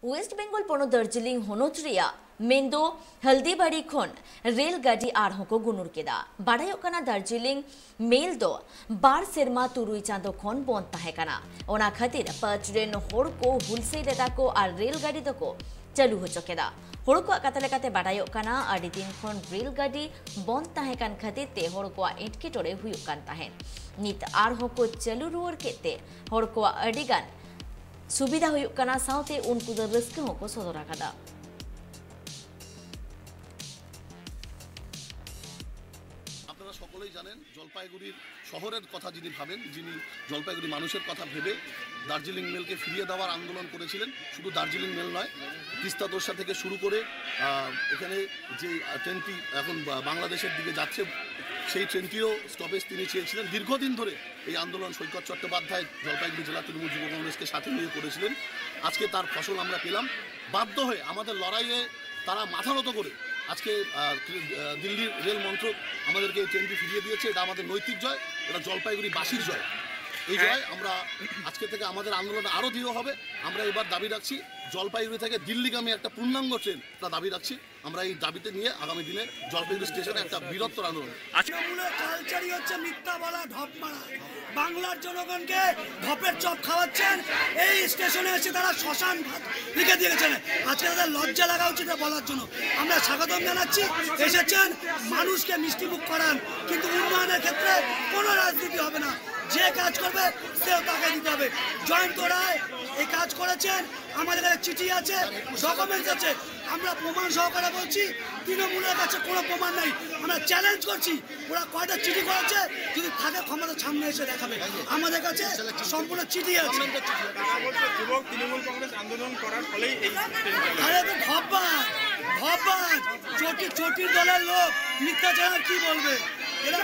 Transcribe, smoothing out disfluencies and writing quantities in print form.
West Bengal পনো Darjeeling হনोत्रिया मेंदो Haldibari खन रेलगाड़ी आरहको गुनुर केदा बाड़ायोकना Darjeeling mail दो बार सेरमा तुरुई चांदो खन बंद ताहेकना ओना खातिर पट्रेन होड़को हुलसे देदाको और रेलगाड़ी दको चालू हो चुकेदा होड़को कातलेकाते बाड़ायोकना आड़ी दिन खन रेलगाड़ी बंद ताहेकन खातिर ते होड़को एटकेटोरे हुयुकान ताहेन नित आरहको चालू रुवर केते होड़को अडिगान सुविधा हुयुकाना साउते उनको द रिस्क होको सदर आकादा সকলেই জানেন জলপাইগুড়ির শহরের কথা যিনি ভাবেন যিনি জলপাইগুড়ি মানুষের কথা ভেবে দার্জিলিং মেলকে ফিরিয়ে দেওয়ার আন্দোলন করেছিলেন শুধু দার্জিলিং মেল নয় তিস্তা তোরসা থেকে শুরু করে এখানে যে ট্রেনটি এখন বাংলাদেশের দিকে যাচ্ছে সেই ট্রেনটিও স্টপেজ তিনি চেয়েছিলেন দীর্ঘদিন ধরে এই আন্দোলন সৈকত চট্টোপাধ্যায় জলপাইগুড়ি জেলা তৃণমূল যুব কংগ্রেসকে সাথে নিয়ে করেছিলেন আজকে তার ফসল আমরা পেলাম বাধ্য হয়ে আমাদের লড়াইয়ে তারা মাথা নত করে আজকে দিল্লির রেল মন্ত্রক আমাদেরকে এই ট্রেনটি ফিরিয়ে দিয়েছে এটা আমাদের নৈতিক জয় এটা জলপাইগুড়ি বাসীর জয় এই জয় আমরা আজকে থেকে আমাদের আন্দোলন আরও দৃঢ় হবে আমরা এবার দাবি রাখছি জলপাইগুড়ি থেকে দিল্লিগামী একটা পূর্ণাঙ্গ ট্রেন তা দাবি রাখছি আমরা এই দাবিতে নিয়ে আগামী দিনে জলপাইগুড়ি স্টেশনে একটা বৃহত্তর আন্দোলন কালচারই হচ্ছে মিথ্যা বলা ঢপ মারা বাংলার জনগণকে ঢপের চপ খাওয়াচ্ছেন এই স্টেশনে এসে তারা শ্মশান ভাত লিখে দিয়েছেন আজকে তাদের লজ্জা লাগা উচিত বলার জন্য আমরা স্বাগতম জানাচ্ছি এসেছেন মানুষকে মিষ্টিমুখ করান কিন্তু উন্নয়নের ক্ষেত্রে কোনো রাজনীতি হবে না যে কাজ করবে সেও তাকে দিতে হবে জয়ন্ত রায় এই কাজ করেছেন আমাদের কাছে চিঠি আছে ডকুমেন্টস আছে আমরা প্রমাণ সহকারে বলছি তৃণমূলের কাছে কোনো প্রমাণ নেই আমরা চ্যালেঞ্জ করছি ওরা কয়টা চিঠি করেছে যদি থাকে ক্ষমতা সামনে এসে দেখাবে আমাদের কাছে সম্পূর্ণ চিঠি আছে তৃণমূল কংগ্রেস আন্দোলন করার ফলেই আরে তো ভব্বাদ চটির দলের লোক মিথ্যাচার কি বলবে এরা